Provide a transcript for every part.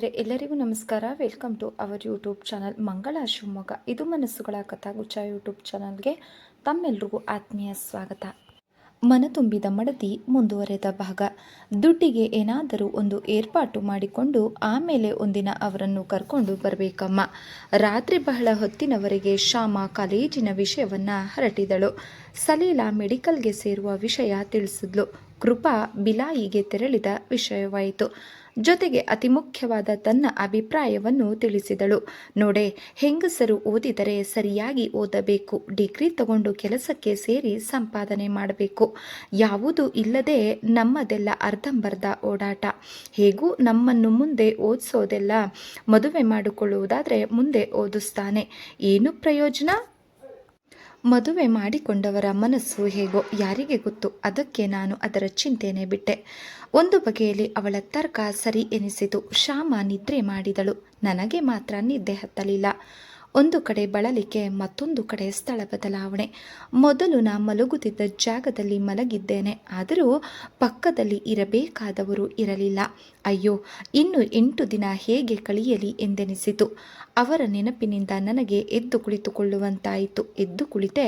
ಎಲ್ಲರಿಗೂ ನಮಸ್ಕಾರ. Welcome to our YouTube channel Mangala Shivamogga. ಇದು ಮನಸ್ಸುಗಳ ಕಥಾಗುಚ್ಛ ಯೂಟ್ಯೂಬ್ ಚಾನಲ್ಗೆ ತಮ್ಮೆಲ್ಲರಿಗೂ ಆತ್ಮೀಯ ಸ್ವಾಗತ. ಮನತುಂಬಿದ ಮಡದಿ ಮುಂದುವರೆದ ಭಾಗ. ದುಡ್ಡಿಗೆ ಏನಾದರೂ ಒಂದು ಏರ್ಪಾಟು ಮಾಡಿಕೊಂಡು ಆಮೇಲೆ ಒಂದಿನ ಅವರನ್ನು ಕರ್ಕೊಂಡು ಬರಬೇಕಮ್ಮ. ರಾತ್ರಿ ಬಹಳ ಹೊತ್ತಿನವರೆಗೆ ಶ್ಯಾಮ ಕಾಲೇಜಿನ ವಿಷಯವನ್ನು ಹರಟಿದಳು. ಸಲೀಲಾ ಮೆಡಿಕಲ್ಗೆ ಸೇರುವ ವಿಷಯ ತಿಳಿಸಿದ್ಲು. ಕೃಪಾ ಬಿಲಾಯಿಗೆ ತೆರಳಿದ ವಿಷಯವಾಯಿತು. ಜೊತೆಗೆ ಅತಿ ಮುಖ್ಯವಾದ ತನ್ನ ಅಭಿಪ್ರಾಯವನ್ನು ತಿಳಿಸಿದಳು. ನೋಡೆ, ಹೆಂಗಸರು ಓದಿದರೆ ಸರಿಯಾಗಿ ಓದಬೇಕು. ಡಿಗ್ರಿ ತಗೊಂಡು ಕೆಲಸಕ್ಕೆ ಸೇರಿ ಸಂಪಾದನೆ ಮಾಡಬೇಕು. ಯಾವುದೂ ಇಲ್ಲದೆ ನಮ್ಮದೆಲ್ಲ ಅರ್ಧಂಬರ್ಧ ಓಡಾಟ. ಹೇಗೂ ನಮ್ಮನ್ನು ಮುಂದೆ ಓದಿಸೋದೆಲ್ಲ ಮದುವೆ ಮಾಡಿಕೊಳ್ಳುವುದಾದರೆ ಮುಂದೆ ಓದಿಸ್ತಾನೆ. ಏನು ಪ್ರಯೋಜನ? ಮದುವೆ ಮಾಡಿಕೊಂಡವರ ಮನಸ್ಸು ಹೇಗೋ ಯಾರಿಗೆ ಗೊತ್ತು. ಅದಕ್ಕೆ ನಾನು ಅದರ ಚಿಂತೆನೆ ಬಿಟ್ಟೆ. ಒಂದು ಬಗೆಯಲ್ಲಿ ಅವಳ ತರ್ಕ ಸರಿ ಎನಿಸಿತು. ಶ್ಯಾಮ ನಿದ್ರೆ ಮಾಡಿದಳು. ನನಗೆ ಮಾತ್ರ ನಿದ್ದೆ ಹತ್ತಲಿಲ್ಲ. ಒಂದು ಕಡೆ ಬಳಲಿಕೆ, ಮತ್ತೊಂದು ಕಡೆ ಸ್ಥಳ ಬದಲಾವಣೆ. ಮೊದಲು ನಾ ಮಲಗುತ್ತಿದ್ದ ಜಾಗದಲ್ಲಿ ಮಲಗಿದ್ದೇನೆ. ಆದರೂ ಪಕ್ಕದಲ್ಲಿ ಇರಬೇಕಾದವರು ಇರಲಿಲ್ಲ. ಅಯ್ಯೋ, ಇನ್ನು 8 ದಿನ ಹೇಗೆ ಕಳೆಯಲಿ ಎಂದೆನಿಸಿತು. ಅವರ ನೆನಪಿನಿಂದ ನನಗೆ ಎದ್ದು ಕುಳಿತುಕೊಳ್ಳುವಂತಾಯಿತು. ಎದ್ದು ಕುಳಿತೆ.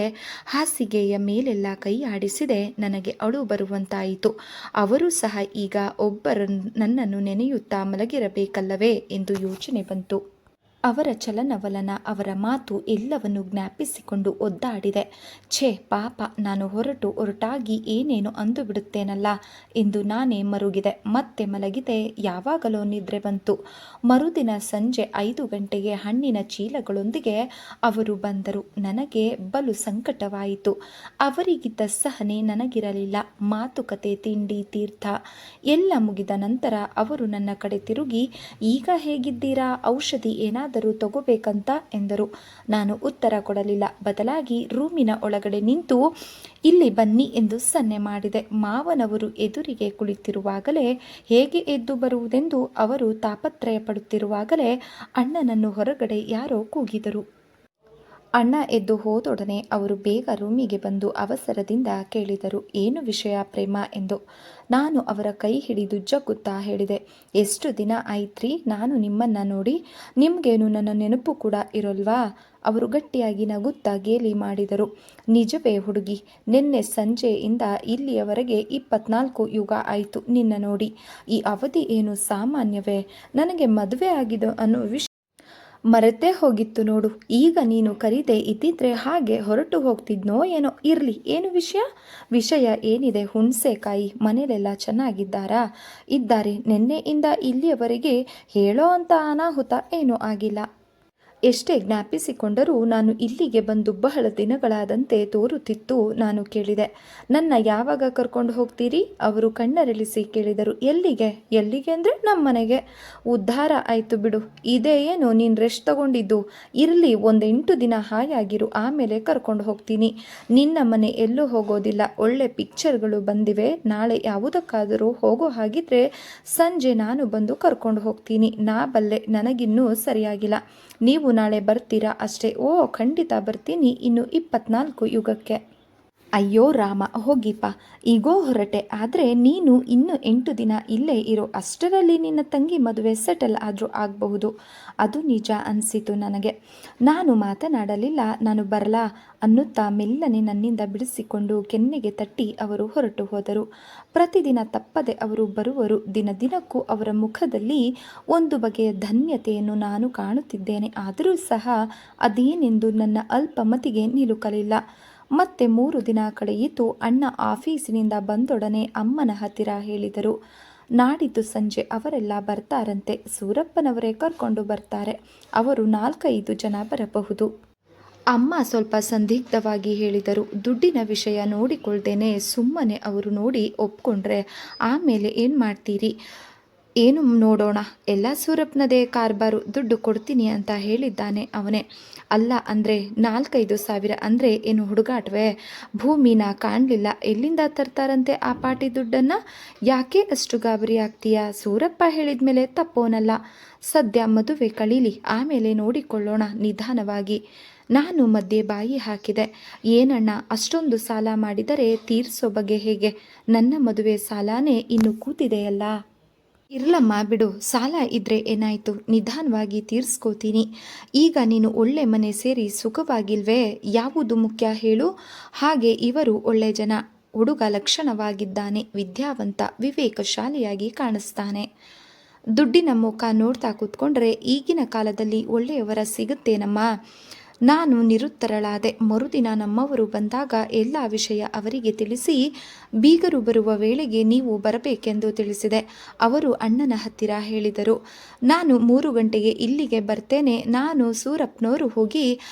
ಹಾಸಿಗೆಯ ಮೇಲೆಲ್ಲ ಕೈ ಆಡಿಸಿದೆ. ನನಗೆ ಅಳು ಬರುವಂತಾಯಿತು. ಅವರು ಸಹ ಈಗ ಒಬ್ಬರು ನನ್ನನ್ನು ನೆನೆಯುತ್ತಾ ಮಲಗಿರಬೇಕಲ್ಲವೇ ಎಂದು ಯೋಚನೆ ಬಂತು. ಅವರ ಚಲನವಲನ, ಅವರ ಮಾತು ಎಲ್ಲವನ್ನು ಜ್ಞಾಪಿಸಿಕೊಂಡು ಒದ್ದಾಡಿದೆ. ಛೇ ಪಾಪ, ನಾನು ಹೊರಟಾಗಿ ಏನೇನು ಅಂದು ಬಿಡುತ್ತೇನಲ್ಲ ಎಂದು ನಾನೇ ಮರುಗಿದೆ. ಮತ್ತೆ ಮಲಗಿದೆ. ಯಾವಾಗಲೋ ನಿದ್ರೆ ಬಂತು. ಮರುದಿನ ಸಂಜೆ 5 ಗಂಟೆಗೆ ಹಣ್ಣಿನ ಚೀಲಗಳೊಂದಿಗೆ ಅವರು ಬಂದರು. ನನಗೆ ಬಲು ಸಂಕಟವಾಯಿತು. ಅವರಿಗಿದ್ದ ಸಹನೆ ನನಗಿರಲಿಲ್ಲ. ಮಾತುಕತೆ, ತಿಂಡಿ, ತೀರ್ಥ ಎಲ್ಲ ಮುಗಿದ ನಂತರ ಅವರು ನನ್ನ ಕಡೆ ತಿರುಗಿ, ಈಗ ಹೇಗಿದ್ದೀರಾ, ಔಷಧಿ ಏನಾದರೂ ತಗೋಬೇಕಂತ ಎಂದರು. ನಾನು ಉತ್ತರ ಕೊಡಲಿಲ್ಲ. ಬದಲಾಗಿ ರೂಮಿನ ಒಳಗಡೆ ನಿಂತು ಇಲ್ಲಿ ಬನ್ನಿ ಎಂದು ಸನ್ನೆ ಮಾಡಿದೆ. ಮಾವನವರು ಎದುರಿಗೆ ಕುಳಿತಿರುವಾಗಲೇ ಹೇಗೆ ಎದ್ದು ಬರುವುದೆಂದು ಅವರು ತಾಪತ್ರಯ ಪಡುತ್ತಿರುವಾಗಲೇ ಅಣ್ಣನನ್ನು ಹೊರಗಡೆ ಯಾರೋ ಕೂಗಿದರು. ಅಣ್ಣ ಎದ್ದು ಹೋದೊಡನೆ ಅವರು ಬೇಗ ರೂಮಿಗೆ ಬಂದು ಅವಸರದಿಂದ ಕೇಳಿದರು, ಏನು ವಿಷಯ ಪ್ರೇಮ ಎಂದು. ನಾನು ಅವರ ಕೈ ಹಿಡಿದು ಜಗ್ಗುತ್ತಾ ಹೇಳಿದೆ, ಎಷ್ಟು ದಿನ ಆಯ್ತ್ರಿ ನಾನು ನಿಮ್ಮನ್ನ ನೋಡಿ. ನಿಮ್ಗೇನು ನನ್ನ ನೆನಪು ಕೂಡ ಇರೋಲ್ವಾ? ಅವರು ಗಟ್ಟಿಯಾಗಿ ನಗುತ್ತಾ ಗೇಲಿ ಮಾಡಿದರು. ನಿಜವೇ ಹುಡುಗಿ, ನಿನ್ನೆ ಸಂಜೆಯಿಂದ ಇಲ್ಲಿಯವರೆಗೆ 24 ಯುಗ ಆಯಿತು ನಿನ್ನ ನೋಡಿ. ಈ ಅವಧಿ ಏನು ಸಾಮಾನ್ಯವೇ? ನನಗೆ ಮದುವೆ ಆಗಿದೆ ಅನ್ನೋ ವಿಷಯ ಮರೆತೇ ಹೋಗಿತ್ತು ನೋಡು. ಈಗ ನೀನು ಕರೀದೆ ಇದ್ದಿದ್ರೆ ಹಾಗೆ ಹೊರಟು ಹೋಗ್ತಿದ್ನೋ ಏನೋ. ಇರ್ಲಿ, ಏನು ವಿಷಯ? ವಿಷಯ ಏನಿದೆ? ಹುಣಸೆಕಾಯಿ, ಮನೇಲೆಲ್ಲ ಚೆನ್ನಾಗಿದ್ದಾರಾ? ಇದ್ದಾರೆ. ನಿನ್ನೆಯಿಂದ ಇಲ್ಲಿಯವರೆಗೆ ಹೇಳೋ ಅಂತ ಅನಾಹುತ ಏನೂ ಆಗಿಲ್ಲ. ಎಷ್ಟೇ ಜ್ಞಾಪಿಸಿಕೊಂಡರೂ ನಾನು ಇಲ್ಲಿಗೆ ಬಂದು ಬಹಳ ದಿನಗಳಾದಂತೆ ತೋರುತ್ತಿತ್ತು. ನಾನು ಕೇಳಿದೆ, ನನ್ನ ಯಾವಾಗ ಕರ್ಕೊಂಡು ಹೋಗ್ತೀರಿ? ಅವರು ಕಣ್ಣರಳಿಸಿ ಕೇಳಿದರು. ಎಲ್ಲಿಗೆ? ಎಲ್ಲಿಗೆ ಅಂದರೆ ನಮ್ಮನೆಗೆ. ಉದ್ಧಾರ ಆಯಿತು ಬಿಡು. ಇದೇ ಏನು ನೀನು ರೆಸ್ಟ್ ತಗೊಂಡಿದ್ದು? ಇರಲಿ, ಒಂದು 8 ದಿನ ಹಾಯಾಗಿರು, ಆಮೇಲೆ ಕರ್ಕೊಂಡು ಹೋಗ್ತೀನಿ. ನಿನ್ನ ಮನೆ ಎಲ್ಲೂ ಹೋಗೋದಿಲ್ಲ. ಒಳ್ಳೆ ಪಿಕ್ಚರ್ಗಳು ಬಂದಿವೆ. ನಾಳೆ ಯಾವುದಕ್ಕಾದರೂ ಹೋಗೋ ಹಾಗಿದ್ರೆ ಸಂಜೆ ನಾನು ಬಂದು ಕರ್ಕೊಂಡು ಹೋಗ್ತೀನಿ. ನಾ ಬಲ್ಲೆ, ನನಗಿನ್ನೂ ಸರಿಯಾಗಿಲ್ಲ. ನೀವು ನಾಳೆ ಬರ್ತೀರಾ ಅಷ್ಟೇ? ಓ, ಖಂಡಿತ ಬರ್ತೀನಿ. ಇನ್ನು 24 ಯುಗಕ್ಕೆ. ಅಯ್ಯೋ ರಾಮ, ಹೋಗಿಪ್ಪ. ಈಗೋ ಹೊರಟೆ. ಆದರೆ ನೀನು ಇನ್ನು 8 ದಿನ ಇಲ್ಲೇ ಇರೋ. ಅಷ್ಟರಲ್ಲಿ ನಿನ್ನ ತಂಗಿ ಮದುವೆ ಸೆಟಲ್ ಆದರೂ ಆಗಬಹುದು. ಅದು ನಿಜ ಅನಿಸಿತು ನನಗೆ. ನಾನು ಮಾತನಾಡಲಿಲ್ಲ. ನಾನು ಬರಲಾ ಅನ್ನುತ್ತಾ ಮೆಲ್ಲನೆ ನನ್ನಿಂದ ಬಿಡಿಸಿಕೊಂಡು ಕೆನ್ನೆಗೆ ತಟ್ಟಿ ಅವರು ಹೊರಟು ಹೋದರು. ಪ್ರತಿದಿನ ತಪ್ಪದೆ ಅವರು ಬರುವರು. ದಿನಕ್ಕೂ ಅವರ ಮುಖದಲ್ಲಿ ಒಂದು ಬಗೆಯ ಧನ್ಯತೆಯನ್ನು ನಾನು ಕಾಣುತ್ತಿದ್ದೇನೆ. ಆದರೂ ಸಹ ಅದೇನೆಂದು ನನ್ನ ಅಲ್ಪಮತಿಗೆ ನಿಲುಕಲಿಲ್ಲ. ಮತ್ತೆ 3 ದಿನ ಕಳೆಯಿತು. ಅಣ್ಣ ಆಫೀಸಿನಿಂದ ಬಂದೊಡನೆ ಅಮ್ಮನ ಹತ್ತಿರ ಹೇಳಿದರು, ನಾಡಿದ್ದು ಸಂಜೆ ಅವರೆಲ್ಲ ಬರ್ತಾರಂತೆ. ಸೂರಪ್ಪನವರೇ ಕರ್ಕೊಂಡು ಬರ್ತಾರೆ. ಅವರು 4-5 ಜನ ಬರಬಹುದು. ಅಮ್ಮ ಸ್ವಲ್ಪ ಸಂದಿಗ್ಧವಾಗಿ ಹೇಳಿದರು. ದುಡ್ಡಿನ ವಿಷಯ ನೋಡಿಕೊಳ್ದೇನೆ ಸುಮ್ಮನೆ ಅವರು ನೋಡಿ ಒಪ್ಕೊಂಡ್ರೆ ಆಮೇಲೆ ಏನು ಮಾಡ್ತೀರಿ? ಏನು ನೋಡೋಣ, ಎಲ್ಲ ಸೂರಪ್ಪನದೇ ಕಾರ್ಬಾರು. ದುಡ್ಡು ಕೊಡ್ತೀನಿ ಅಂತ ಹೇಳಿದ್ದಾನೆ ಅವನೇ. ಅಲ್ಲ ಅಂದರೆ 4-5 ಸಾವಿರ ಅಂದರೆ ಏನು ಹುಡುಗಾಟವೇ? ಭೂಮಿನ ಕಾಣಲಿಲ್ಲ, ಎಲ್ಲಿಂದ ತರ್ತಾರಂತೆ ಆ ಪಾಟಿ ದುಡ್ಡನ್ನು? ಯಾಕೆ ಅಷ್ಟು ಗಾಬರಿ ಆಗ್ತೀಯಾ? ಸೂರಪ್ಪ ಹೇಳಿದ ಮೇಲೆ ತಪ್ಪೋನಲ್ಲ. ಸದ್ಯ ಮದುವೆ ಕಳೀಲಿ, ಆಮೇಲೆ ನೋಡಿಕೊಳ್ಳೋಣ ನಿಧಾನವಾಗಿ. ನಾನು ಮಧ್ಯೆ ಬಾಯಿ ಹಾಕಿದೆ. ಏನಣ್ಣ, ಅಷ್ಟೊಂದು ಸಾಲ ಮಾಡಿದರೆ ತೀರಿಸೋ ಬಗ್ಗೆ ಹೇಗೆ? ನನ್ನ ಮದುವೆ ಸಾಲನೇ ಇನ್ನು ಕೂತಿದೆಯಲ್ಲ. ಇರ್ಲಮ್ಮ ಬಿಡು, ಸಾಲ ಇದ್ರೆ ಏನಾಯ್ತು, ನಿಧಾನವಾಗಿ ತೀರ್ಸ್ಕೋತೀನಿ. ಈಗ ನೀನು ಒಳ್ಳೆ ಮನೆ ಸೇರಿ ಸುಖವಾಗಿಲ್ವೇ? ಯಾವುದು ಮುಖ್ಯ ಹೇಳು? ಹಾಗೆ ಇವರು ಒಳ್ಳೆ ಜನ. ಹುಡುಗ ಲಕ್ಷಣವಾಗಿದ್ದಾನೆ, ವಿದ್ಯಾವಂತ, ವಿವೇಕಶಾಲಿಯಾಗಿ ಕಾಣಿಸ್ತಾನೆ. ದುಡ್ಡಿನ ಮುಖ ನೋಡ್ತಾ ಕೂತ್ಕೊಂಡ್ರೆ ಈಗಿನ ಕಾಲದಲ್ಲಿ ಒಳ್ಳೆಯವರ ಸಿಗುತ್ತೇನಮ್ಮ? ನಾನು ನಿರುತ್ತರಳಾದೆ. ಮರುದಿನ ನಮ್ಮವರು ಬಂದಾಗ ಎಲ್ಲ ವಿಷಯ ಅವರಿಗೆ ತಿಳಿಸಿ, ಬೀಗರು ಬರುವ ವೇಳೆಗೆ ನೀವು ಬರಬೇಕೆಂದು ತಿಳಿಸಿದೆ. ಅವರು ಅಣ್ಣನ ಹತ್ತಿರ ಹೇಳಿದರು, ನಾನು 3 ಗಂಟೆಗೆ ಇಲ್ಲಿಗೆ ಬರ್ತೇನೆ, ನಾನು ಸೂರಪ್ಪನವರು ಹೋಗಿ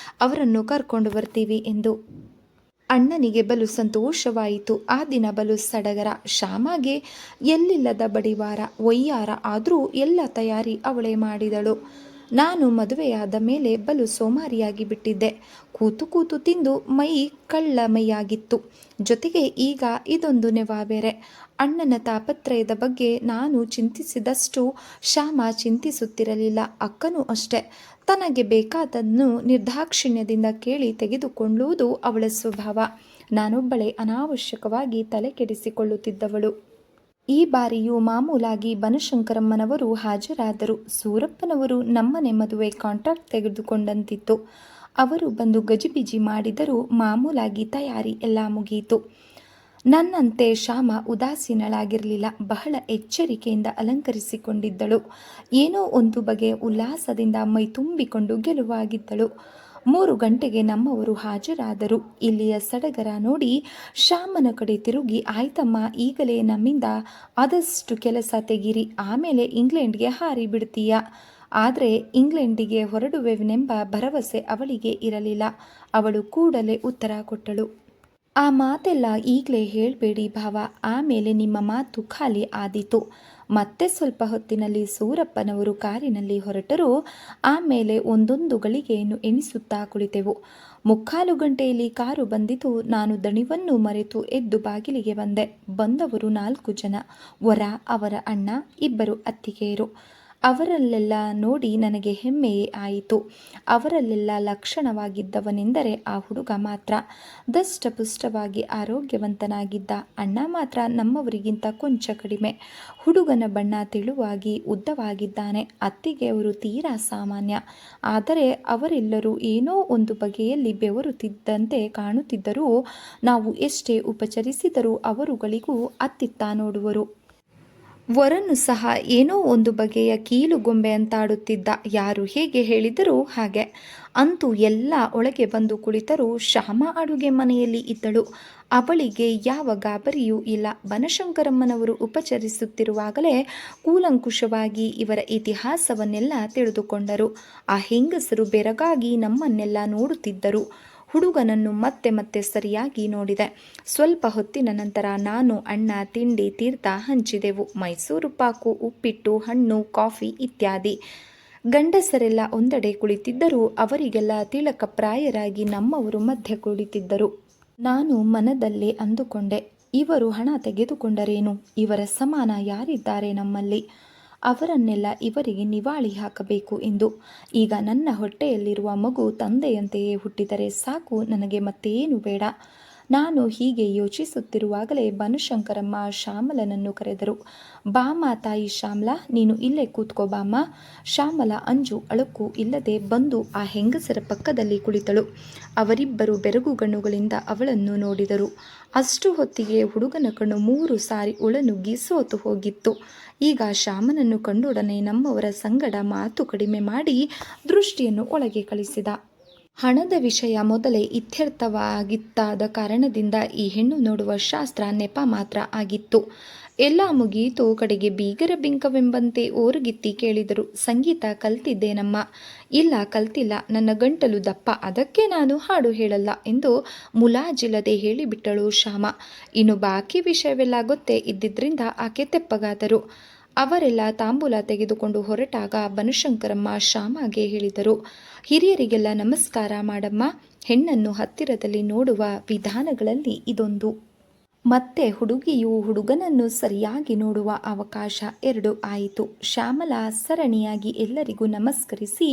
ಅವರನ್ನು ಕರ್ಕೊಂಡು ಬರ್ತೀವಿ ಎಂದು. ಅಣ್ಣನಿಗೆ ಬಲು ಸಂತೋಷವಾಯಿತು. ಆ ದಿನ ಬಲು ಸಡಗರ. ಶ್ಯಾಮಗೆ ಎಲ್ಲಿಲ್ಲದ ಬಡಿವಾರ, ಒಯ್ಯಾರ. ಆದರೂ ಎಲ್ಲ ತಯಾರಿ ಅವಳೇ ಮಾಡಿದಳು. ನಾನು ಮದುವೆಯಾದ ಮೇಲೆ ಬಲು ಸೋಮಾರಿಯಾಗಿ ಬಿಟ್ಟಿದ್ದೆ. ಕೂತು ಕೂತು ತಿಂದು ಮೈ ಕಳ್ಳ ಮೈಯಾಗಿತ್ತು. ಜೊತೆಗೆ ಈಗ ಇದೊಂದು ನೆವ ಬೇರೆ. ಅಣ್ಣನ ತಾಪತ್ರಯದ ಬಗ್ಗೆ ನಾನು ಚಿಂತಿಸಿದಷ್ಟು ಶ್ಯಾಮ ಚಿಂತಿಸುತ್ತಿರಲಿಲ್ಲ. ಅಕ್ಕನೂ ಅಷ್ಟೆ. ತನಗೆ ಬೇಕಾದನ್ನು ನಿರ್ದಾಕ್ಷಿಣ್ಯದಿಂದ ಕೇಳಿ ತೆಗೆದುಕೊಳ್ಳುವುದು ಅವಳ ಸ್ವಭಾವ. ನಾನೊಬ್ಬಳೇ ಅನಾವಶ್ಯಕವಾಗಿ ತಲೆ ಕೆಡಿಸಿಕೊಳ್ಳುತ್ತಿದ್ದವಳು. ಈ ಬಾರಿಯೂ ಮಾಮೂಲಾಗಿ ಬನಶಂಕರಮ್ಮನವರು ಹಾಜರಾದರು. ಸೂರಪ್ಪನವರು ನಮ್ಮನೆ ಮದುವೆ ಕಾಂಟ್ರಾಕ್ಟ್ ತೆಗೆದುಕೊಂಡಂತಿತ್ತು. ಅವರು ಬಂದು ಗಜಿಬಿಜಿ ಮಾಡಿದರೂ ಮಾಮೂಲಾಗಿ ತಯಾರಿ ಎಲ್ಲ ಮುಗಿಯಿತು. ನನ್ನಂತೆ ಶ್ಯಾಮ ಉದಾಸೀನಳಾಗಿರಲಿಲ್ಲ. ಬಹಳ ಎಚ್ಚರಿಕೆಯಿಂದ ಅಲಂಕರಿಸಿಕೊಂಡಿದ್ದಳು. ಏನೋ ಒಂದು ಬಗೆಯ ಉಲ್ಲಾಸದಿಂದ ಮೈ ತುಂಬಿಕೊಂಡು ಗೆಲುವಾಗಿದ್ದಳು. 3 ಗಂಟೆಗೆ ನಮ್ಮವರು ಹಾಜರಾದರು. ಇಲ್ಲಿಯ ಸಡಗರ ನೋಡಿ ಶ್ಯಾಮನ ಕಡೆ ತಿರುಗಿ, ಆಯ್ತಮ್ಮ, ಈಗಲೇ ನಮ್ಮಿಂದ ಆದಷ್ಟು ಕೆಲಸ ತೆಗೀರಿ, ಆಮೇಲೆ ಇಂಗ್ಲೆಂಡ್ಗೆ ಹಾರಿ ಬಿಡ್ತೀಯ. ಆದರೆ ಇಂಗ್ಲೆಂಡಿಗೆ ಹೊರಡುವೆನೆಂಬ ಭರವಸೆ ಅವಳಿಗೆ ಇರಲಿಲ್ಲ. ಅವಳು ಕೂಡಲೇ ಉತ್ತರ ಕೊಟ್ಟಳು, ಆ ಮಾತೆಲ್ಲ ಈಗಲೇ ಹೇಳಬೇಡಿ ಭಾವ, ಆಮೇಲೆ ನಿಮ್ಮ ಮಾತು ಖಾಲಿ ಆದೀತು. ಮತ್ತೆ ಸ್ವಲ್ಪ ಹೊತ್ತಿನಲ್ಲಿ ಸೂರಪ್ಪನವರು ಕಾರಿನಲ್ಲಿ ಹೊರಟರು. ಆಮೇಲೆ ಒಂದೊಂದು ಗಳಿಗೆಯನ್ನು ಎಣಿಸುತ್ತಾ ಕುಳಿತೆವು. 3/4 ಗಂಟೆಯಲ್ಲಿ ಕಾರು ಬಂದಿತು. ನಾನು ದಣಿವನ್ನು ಮರೆತು ಎದ್ದು ಬಾಗಿಲಿಗೆ ಬಂದೆ. ಬಂದವರು 4 ಜನ. ವರ, ಅವರ ಅಣ್ಣ, 2 ಅತ್ತಿಗೆಯರು. ಅವರಲ್ಲೆಲ್ಲ ನೋಡಿ ನನಗೆ ಹೆಮ್ಮೆಯೇ ಆಯಿತು. ಅವರಲ್ಲೆಲ್ಲ ಲಕ್ಷಣವಾಗಿದ್ದವನೆಂದರೆ ಆ ಹುಡುಗ ಮಾತ್ರ. ದಷ್ಟಪುಷ್ಟವಾಗಿ ಆರೋಗ್ಯವಂತನಾಗಿದ್ದ. ಅಣ್ಣ ಮಾತ್ರ ನಮ್ಮವರಿಗಿಂತ ಕೊಂಚ ಕಡಿಮೆ. ಹುಡುಗನ ಬಣ್ಣ ತೆಳುವಾಗಿ ಉದ್ದವಾಗಿದ್ದಾನೆ. ಅತ್ತಿಗೆಯವರು ತೀರಾ ಸಾಮಾನ್ಯ. ಆದರೆ ಅವರೆಲ್ಲರೂ ಏನೋ ಒಂದು ಬಗೆಯಲ್ಲಿ ಬೆವರುತ್ತಿದ್ದಂತೆ ಕಾಣುತ್ತಿದ್ದರೂ ನಾವು ಎಷ್ಟೇ ಉಪಚರಿಸಿದರೂ ಅವರುಗಳಿಗೂ ಅತ್ತಿತ್ತ ನೋಡುವರು. ವರನು ಸಹ ಏನೋ ಒಂದು ಬಗೆಯ ಕೀಲುಗೊಂಬೆ ಅಂತಾಡುತ್ತಿದ್ದ. ಯಾರು ಹೇಗೆ ಹೇಳಿದರೂ ಹಾಗೆ. ಅಂತೂ ಎಲ್ಲ ಒಳಗೆ ಬಂದು ಕುಳಿತರು. ಶ್ಯಾಮ ಅಡುಗೆ ಮನೆಯಲ್ಲಿ ಇದ್ದಳು. ಅವಳಿಗೆ ಯಾವ ಗಾಬರಿಯೂ ಇಲ್ಲ. ಬನಶಂಕರಮ್ಮನವರು ಉಪಚರಿಸುತ್ತಿರುವಾಗಲೇ ಕೂಲಂಕುಷವಾಗಿ ಇವರ ಇತಿಹಾಸವನ್ನೆಲ್ಲ ತಿಳಿದುಕೊಂಡರು. ಆ ಹೆಂಗಸರು ಬೆರಗಾಗಿ ನಮ್ಮನ್ನೆಲ್ಲ ನೋಡುತ್ತಿದ್ದರು. ಹುಡುಗನನ್ನು ಮತ್ತೆ ಮತ್ತೆ ಸರಿಯಾಗಿ ನೋಡಿದೆ. ಸ್ವಲ್ಪ ಹೊತ್ತಿನ ನಂತರ ನಾನು, ಅಣ್ಣ ತಿಂಡಿ ತೀರ್ಥ ಹಂಚಿದೆವು. ಮೈಸೂರು ಪಾಕು, ಉಪ್ಪಿಟ್ಟು, ಹಣ್ಣು, ಕಾಫಿ ಇತ್ಯಾದಿ. ಗಂಡಸರೆಲ್ಲ ಒಂದೆಡೆ ಕುಳಿತಿದ್ದರು. ಅವರಿಗೆಲ್ಲ ತಿಲಕಪ್ರಾಯರಾಗಿ ನಮ್ಮವರು ಮಧ್ಯೆ ಕುಳಿತಿದ್ದರು. ನಾನು ಮನದಲ್ಲೇ ಅಂದುಕೊಂಡೆ, ಇವರು ಹಣ ತೆಗೆದುಕೊಂಡರೇನು? ಇವರ ಸಮಾನ ಯಾರಿದ್ದಾರೆ ನಮ್ಮಲ್ಲಿ? ಅವರನ್ನೆಲ್ಲ ಇವರಿಗೆ ನಿವಾಳಿ ಹಾಕಬೇಕು ಎಂದು. ಈಗ ನನ್ನ ಹೊಟ್ಟೆಯಲ್ಲಿರುವ ಮಗು ತಂದೆಯಂತೆಯೇ ಹುಟ್ಟಿದರೆ ಸಾಕು, ನನಗೆ ಮತ್ತೇನು ಬೇಡ. ನಾನು ಹೀಗೆ ಯೋಚಿಸುತ್ತಿರುವಾಗಲೇ ಬನಶಂಕರಮ್ಮ ಶ್ಯಾಮಲನನ್ನು ಕರೆದರು. ಬಾಮ ತಾಯಿ ಶ್ಯಾಮಲ, ನೀನು ಇಲ್ಲೇ ಕೂತ್ಕೋ ಬಾಮ್ಮ. ಶ್ಯಾಮಲ ಅಂಜು ಅಳುಕು ಇಲ್ಲದೆ ಬಂದು ಆ ಹೆಂಗಸರ ಪಕ್ಕದಲ್ಲಿ ಕುಳಿತಳು. ಅವರಿಬ್ಬರು ಬೆರಗುಗಣ್ಣುಗಳಿಂದ ಅವಳನ್ನು ನೋಡಿದರು. ಅಷ್ಟು ಹೊತ್ತಿಗೆ ಹುಡುಗನ ಕಣ್ಣು 3 ಸಾರಿ ಒಳನುಗ್ಗಿ ಸೋತು ಹೋಗಿತ್ತು. ಈಗ ಶ್ಯಾಮನನ್ನು ಕಂಡೊಡನೆ ನಮ್ಮವರ ಸಂಗಡ ಮಾತು ಕಡಿಮೆ ಮಾಡಿ ದೃಷ್ಟಿಯನ್ನು ಒಳಗೆ ಕಳಿಸಿದ. ಹಣದ ವಿಷಯ ಮೊದಲೇ ಇತ್ಯರ್ಥವಾಗಿತ್ತಾದ ಕಾರಣದಿಂದ ಈ ಹೆಣ್ಣು ನೋಡುವ ಶಾಸ್ತ್ರ ನೆಪ ಮಾತ್ರ ಆಗಿತ್ತು. ಎಲ್ಲ ಮುಗಿಯಿತು. ಕಡೆಗೆ ಬೀಗರ ಬಿಂಕವೆಂಬಂತೆ ಓರುಗಿತ್ತಿ ಕೇಳಿದರು, ಸಂಗೀತ ಕಲ್ತಿದ್ದೇನಮ್ಮ? ಇಲ್ಲ, ಕಲ್ತಿಲ್ಲ. ನನ್ನ ಗಂಟಲು ದಪ್ಪ, ಅದಕ್ಕೆ ನಾನು ಹಾಡು ಹೇಳಲ್ಲ ಎಂದು ಮುಲಾಜಿಲ್ಲದೆ ಹೇಳಿಬಿಟ್ಟಳು ಶ್ಯಾಮ. ಇನ್ನು ಬಾಕಿ ವಿಷಯವೆಲ್ಲ ಗೊತ್ತೇ ಇದ್ದಿದ್ದರಿಂದ ಆಕೆ ತೆಪ್ಪಗಾದರು. ಅವರೆಲ್ಲ ತಾಂಬೂಲ ತೆಗೆದುಕೊಂಡು ಹೊರಟಾಗ ಬನಶಂಕರಮ್ಮ ಶ್ಯಾಮಗೆ ಹೇಳಿದರು, ಹಿರಿಯರಿಗೆಲ್ಲ ನಮಸ್ಕಾರ ಮಾಡಮ್ಮ. ಹೆಣ್ಣನ್ನು ಹತ್ತಿರದಲ್ಲಿ ನೋಡುವ ವಿಧಾನಗಳಲ್ಲಿ ಇದೊಂದು. ಮತ್ತೆ ಹುಡುಗಿಯು ಹುಡುಗನನ್ನು ಸರಿಯಾಗಿ ನೋಡುವ ಅವಕಾಶ 2 ಆಯಿತು. ಶ್ಯಾಮಲಾ ಸರಣಿಯಾಗಿ ಎಲ್ಲರಿಗೂ ನಮಸ್ಕರಿಸಿ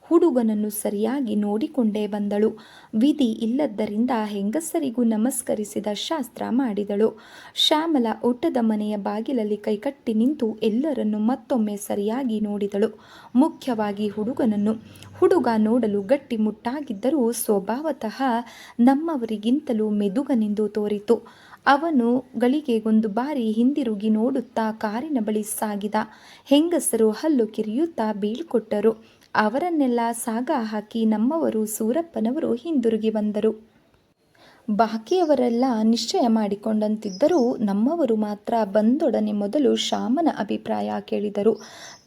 ಹುಡುಗನನ್ನು ಸರಿಯಾಗಿ ನೋಡಿಕೊಂಡೇ ಬಂದಳು. ವಿಧಿ ಇಲ್ಲದ್ದರಿಂದ ಹೆಂಗಸರಿಗೂ ನಮಸ್ಕರಿಸಿದ ಶಾಸ್ತ್ರ ಮಾಡಿದಳು. ಶ್ಯಾಮಲಾ ಊಟದ ಮನೆಯ ಬಾಗಿಲಲ್ಲಿ ಕೈಕಟ್ಟಿ ನಿಂತು ಎಲ್ಲರನ್ನು ಮತ್ತೊಮ್ಮೆ ಸರಿಯಾಗಿ ನೋಡಿದಳು. ಮುಖ್ಯವಾಗಿ ಹುಡುಗನನ್ನು. ಹುಡುಗ ನೋಡಲು ಗಟ್ಟಿಮುಟ್ಟಾಗಿದ್ದರೂ ಸ್ವಭಾವತಃ ನಮ್ಮವರಿಗಿಂತಲೂ ಮೆದುಗನೆಂದು ತೋರಿತು. ಅವನು ಗಳಿಗೆಗೊಂದು ಬಾರಿ ಹಿಂದಿರುಗಿ ನೋಡುತ್ತಾ ಕಾರಿನ ಬಳಿ ಸಾಗಿದ. ಹೆಂಗಸರು ಹಲ್ಲು ಕಿರಿಯುತ್ತಾ ಬೀಳ್ಕೊಟ್ಟರು. ಅವರನ್ನೆಲ್ಲ ಸಾಗ ಹಾಕಿ ನಮ್ಮವರು ಸೂರಪ್ಪನವರು ಹಿಂದಿರುಗಿ ಬಂದರು. ಬಾಕಿಯವರೆಲ್ಲ ನಿಶ್ಚಯ ಮಾಡಿಕೊಂಡಂತಿದ್ದರೂ ನಮ್ಮವರು ಮಾತ್ರ ಬಂದೊಡನೆ ಮೊದಲು ಶ್ಯಾಮನ ಅಭಿಪ್ರಾಯ ಕೇಳಿದರು.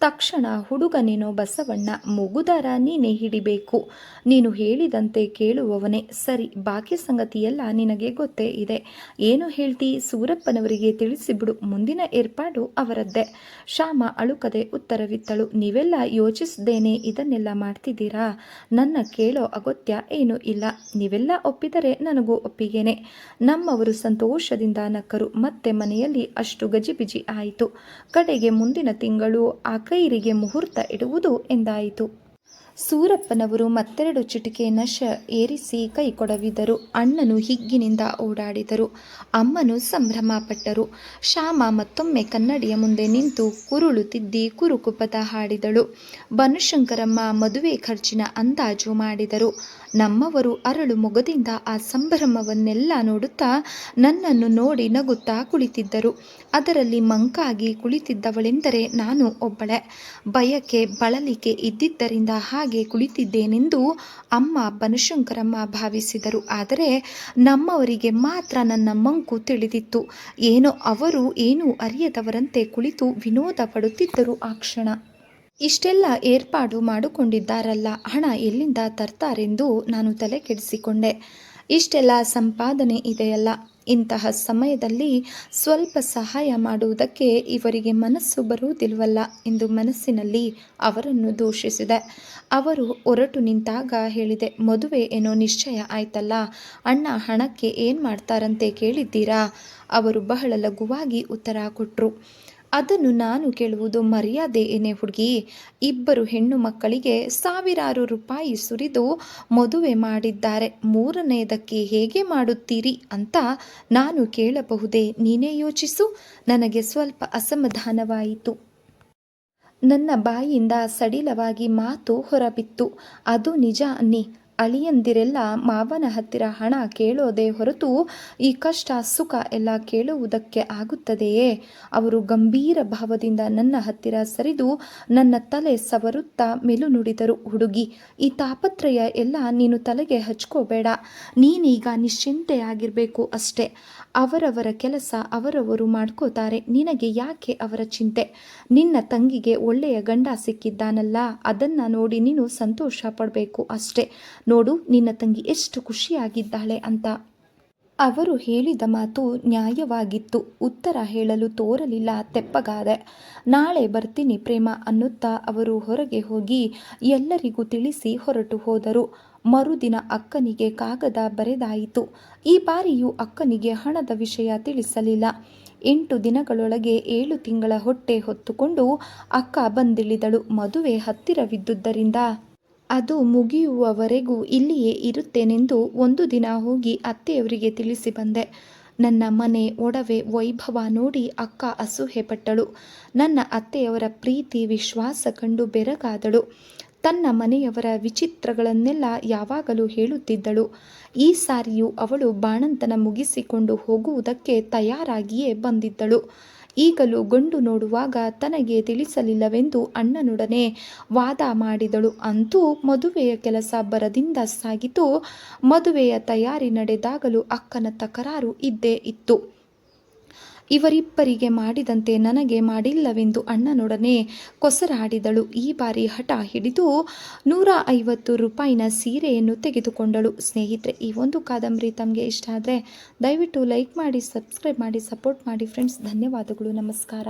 ತಕ್ಷಣ ಹುಡುಗನೇನೋ ಬಸವಣ್ಣ, ಮುಗುದಾರ ನೀನೇ ಹಿಡಿಬೇಕು, ನೀನು ಹೇಳಿದಂತೆ ಕೇಳುವವನೇ ಸರಿ, ಬಾಕಿ ಸಂಗತಿಯೆಲ್ಲ ನಿನಗೆ ಗೊತ್ತೇ ಇದೆ. ಏನು ಹೇಳ್ತಿ, ಸೂರಪ್ಪನವರಿಗೆ ತಿಳಿಸಿಬಿಡು, ಮುಂದಿನ ಏರ್ಪಾಡು ಅವರದ್ದೇ. ಶ್ಯಾಮ ಅಳುಕದೆ ಉತ್ತರವಿತ್ತಳು. ನೀವೆಲ್ಲ ಯೋಚಿಸದೇನೆ ಇದನ್ನೆಲ್ಲ ಮಾಡ್ತಿದ್ದೀರಾ? ನನ್ನ ಕೇಳೋ ಅಗತ್ಯ ಏನೂ ಇಲ್ಲ. ನೀವೆಲ್ಲ ಒಪ್ಪಿದರೆ ನನಗೂ ಒಪ್ಪಿಗೆನೆ. ನಮ್ಮವರು ಸಂತೋಷದಿಂದ ನಕ್ಕರು. ಮತ್ತೆ ಮನೆಯಲ್ಲಿ ಅಷ್ಟು ಗಜಿಬಿಜಿ ಆಯಿತು. ಕಡೆಗೆ ಮುಂದಿನ ತಿಂಗಳು ಆ ಕೈರಿಗೆ ಮುಹೂರ್ತ ಇಡುವುದು ಎಂದಾಯಿತು. ಸೂರಪ್ಪನವರು ಮತ್ತೆರಡು ಚಿಟಿಕೆ ನಶ ಏರಿಸಿ ಕೈ ಕೊಡವಿದರು. ಅಣ್ಣನು ಹಿಗ್ಗಿನಿಂದ ಓಡಾಡಿದರು. ಅಮ್ಮನು ಸಂಭ್ರಮ ಪಟ್ಟರು. ಶ್ಯಾಮ ಮತ್ತೊಮ್ಮೆ ಕನ್ನಡಿಯ ಮುಂದೆ ನಿಂತು ಕುರುಳು ತಿದ್ದಿ ಕುರುಕುಪದ ಹಾಡಿದಳು. ಬನಶಂಕರಮ್ಮ ಮದುವೆ ಖರ್ಚಿನ ಅಂದಾಜು ಮಾಡಿದರು. ನಮ್ಮವರು ಅರಳು ಮೊಗದಿಂದ ಆ ಸಂಭ್ರಮವನ್ನೆಲ್ಲ ನೋಡುತ್ತಾ ನನ್ನನ್ನು ನೋಡಿ ನಗುತ್ತಾ ಕುಳಿತಿದ್ದರು. ಅದರಲ್ಲಿ ಮಂಕಾಗಿ ಕುಳಿತಿದ್ದವಳೆಂದರೆ ನಾನು ಒಬ್ಬಳೆ. ಬಯಕೆ ಬಳಲಿಕೆ ಇದ್ದಿದ್ದರಿಂದ ಹಾಗೆ ಕುಳಿತಿದ್ದೇನೆಂದು ಅಮ್ಮ ಬನಶಂಕರಮ್ಮ ಭಾವಿಸಿದರು. ಆದರೆ ನಮ್ಮವರಿಗೆ ಮಾತ್ರ ನನ್ನ ಮಂಕು ತಿಳಿದಿತ್ತು. ಏನೋ ಅವರು ಏನೂ ಅರಿಯದವರಂತೆ ಕುಳಿತು ವಿನೋದ ಪಡುತ್ತಿದ್ದರು. ಆ ಕ್ಷಣ ಇಷ್ಟೆಲ್ಲ ಏರ್ಪಾಡು ಮಾಡಿಕೊಂಡಿದ್ದಾರಲ್ಲ, ಹಣ ಎಲ್ಲಿಂದ ತರ್ತಾರೆಂದು ನಾನು ತಲೆ ಕೆಡಿಸಿಕೊಂಡೆ. ಇಷ್ಟೆಲ್ಲ ಸಂಪಾದನೆ ಇದೆಯಲ್ಲ, ಇಂತಹ ಸಮಯದಲ್ಲಿ ಸ್ವಲ್ಪ ಸಹಾಯ ಮಾಡುವುದಕ್ಕೆ ಇವರಿಗೆ ಮನಸ್ಸು ಬರುವುದಿಲ್ವಲ್ಲ ಎಂದು ಮನಸ್ಸಿನಲ್ಲಿ ಅವರನ್ನು ದೂಷಿಸಿದೆ. ಅವರು ಹೊರಟು ನಿಂತಾಗ ಹೇಳಿದೆ, ಮದುವೆ ಏನೋ ನಿಶ್ಚಯ ಆಯ್ತಲ್ಲ, ಅಣ್ಣ ಹಣಕ್ಕೆ ಏನು ಮಾಡ್ತಾರಂತೆ ಕೇಳಿದ್ದೀರಾ? ಅವರು ಬಹಳ ಲಘುವಾಗಿ ಉತ್ತರ ಕೊಟ್ಟರು. ಅದನ್ನು ನಾನು ಕೇಳುವುದು ಮರ್ಯಾದೆ ಏನೇ ಹುಡುಗಿ? ಇಬ್ಬರು ಹೆಣ್ಣು ಮಕ್ಕಳಿಗೆ ಸಾವಿರಾರು ರೂಪಾಯಿ ಸುರಿದು ಮದುವೆ ಮಾಡಿದ್ದಾರೆ. ಮೂರನೆಯದಕ್ಕೆ ಹೇಗೆ ಮಾಡುತ್ತೀರಿ ಅಂತ ನಾನು ಕೇಳಬಹುದೇ? ನೀನೇ ಯೋಚಿಸು. ನನಗೆ ಸ್ವಲ್ಪ ಅಸಮಾಧಾನವಾಯಿತು. ನನ್ನ ಬಾಯಿಯಿಂದ ಸಡಿಲವಾಗಿ ಮಾತು ಹೊರಬಿತ್ತು. ಅದು ನಿಜ ಅನ್ನಿ. ಅಳಿಯಂದಿರೆಲ್ಲ ಮಾವನ ಹತ್ತಿರ ಹಣ ಕೇಳೋದೇ ಹೊರತು ಈ ಕಷ್ಟ ಸುಖ ಎಲ್ಲ ಕೇಳುವುದಕ್ಕೆ ಆಗುತ್ತದೆಯೇ? ಅವರು ಗಂಭೀರ ಭಾವದಿಂದ ನನ್ನ ಹತ್ತಿರ ಸರಿದು ನನ್ನ ತಲೆ ಸವರುತ್ತಾ ಮೆಲು ನುಡಿದರು. ಹುಡುಗಿ, ಈ ತಾಪತ್ರಯ ಎಲ್ಲ ನೀನು ತಲೆಗೆ ಹಚ್ಕೋಬೇಡ. ನೀನೀಗ ನಿಶ್ಚಿಂತೆಯಾಗಿರಬೇಕು ಅಷ್ಟೇ. ಅವರವರ ಕೆಲಸ ಅವರವರು ಮಾಡ್ಕೋತಾರೆ. ನಿನಗೆ ಯಾಕೆ ಅವರ ಚಿಂತೆ? ನಿನ್ನ ತಂಗಿಗೆ ಒಳ್ಳೆಯ ಗಂಡ ಸಿಕ್ಕಿದ್ದಾನಲ್ಲ, ಅದನ್ನು ನೋಡಿ ನೀನು ಸಂತೋಷ ಪಡಬೇಕು ಅಷ್ಟೇ. ನೋಡು ನಿನ್ನ ತಂಗಿ ಎಷ್ಟು ಖುಷಿಯಾಗಿದ್ದಾಳೆ ಅಂತ. ಅವರು ಹೇಳಿದ ಮಾತು ನ್ಯಾಯವಾಗಿತ್ತು. ಉತ್ತರ ಹೇಳಲು ತೋರಲಿಲ್ಲ. ತೆಪ್ಪಗಾದೆ. ನಾಳೆ ಬರ್ತೀನಿ ಪ್ರೇಮ ಅನ್ನುತ್ತಾ ಅವರು ಹೊರಗೆ ಹೋಗಿ ಎಲ್ಲರಿಗೂ ತಿಳಿಸಿ ಹೊರಟು ಹೋದರು. ಮರುದಿನ ಅಕ್ಕನಿಗೆ ಕಾಗದ ಬರೆದಾಯಿತು. ಈ ಬಾರಿಯೂ ಅಕ್ಕನಿಗೆ ಹಣದ ವಿಷಯ ತಿಳಿಸಲಿಲ್ಲ. 8 ದಿನಗಳೊಳಗೆ 7 ತಿಂಗಳ ಹೊಟ್ಟೆ ಹೊತ್ತುಕೊಂಡು ಅಕ್ಕ ಬಂದಿಳಿದಳು. ಮದುವೆ ಹತ್ತಿರವಿದ್ದುದರಿಂದ ಅದು ಮುಗಿಯುವವರೆಗೂ ಇಲ್ಲಿಯೇ ಇರುತ್ತೇನೆಂದು ಒಂದು ದಿನ ಹೋಗಿ ಅತ್ತೆಯವರಿಗೆ ತಿಳಿಸಿ ಬಂದೆ. ನನ್ನ ಮನೆ ಒಡವೆ ವೈಭವ ನೋಡಿ ಅಕ್ಕ ಅಸೂಹೆ ಪಟ್ಟಳು. ನನ್ನ ಅತ್ತೆಯವರ ಪ್ರೀತಿ ವಿಶ್ವಾಸ ಕಂಡು ಬೆರಗಾದಳು. ತನ್ನ ಮನೆಯವರ ವಿಚಿತ್ರಗಳನ್ನೆಲ್ಲ ಯಾವಾಗಲೂ ಹೇಳುತ್ತಿದ್ದಳು. ಈ ಸಾರಿಯೂ ಅವಳು ಬಾಣಂತನ ಮುಗಿಸಿಕೊಂಡು ಹೋಗುವುದಕ್ಕೆ ತಯಾರಾಗಿಯೇ ಬಂದಿದ್ದಳು. ಈಗಲೂ ಗಂಡು ನೋಡುವಾಗ ತನಗೆ ತಿಳಿಸಲಿಲ್ಲವೆಂದು ಅಣ್ಣನೊಡನೆ ವಾದ ಮಾಡಿದಳು. ಅಂತೂ ಮದುವೆಯ ಕೆಲಸ ಬರದಿಂದ ಸಾಗಿತು. ಮದುವೆಯ ತಯಾರಿ ನಡೆದಾಗಲೂ ಅಕ್ಕನ ತಕರಾರು ಇದ್ದೇ ಇತ್ತು. ಇವರಿಬ್ಬರಿಗೆ ಮಾಡಿದಂತೆ ನನಗೆ ಮಾಡಿಲ್ಲವೆಂದು ಅಣ್ಣನೊಡನೆ ಕೊಸರಾಡಿದಳು. ಈ ಬಾರಿ ಹಠ ಹಿಡಿದು 150 ರೂಪಾಯಿನ ಸೀರೆಯನ್ನು ತೆಗೆದುಕೊಂಡಳು. ಸ್ನೇಹಿತರೆ, ಈ ಒಂದು ಕಾದಂಬರಿ ತಮಗೆ ಇಷ್ಟ ಆದರೆ ದಯವಿಟ್ಟು ಲೈಕ್ ಮಾಡಿ, ಸಬ್ಸ್ಕ್ರೈಬ್ ಮಾಡಿ, ಸಪೋರ್ಟ್ ಮಾಡಿ ಫ್ರೆಂಡ್ಸ್. ಧನ್ಯವಾದಗಳು. ನಮಸ್ಕಾರ.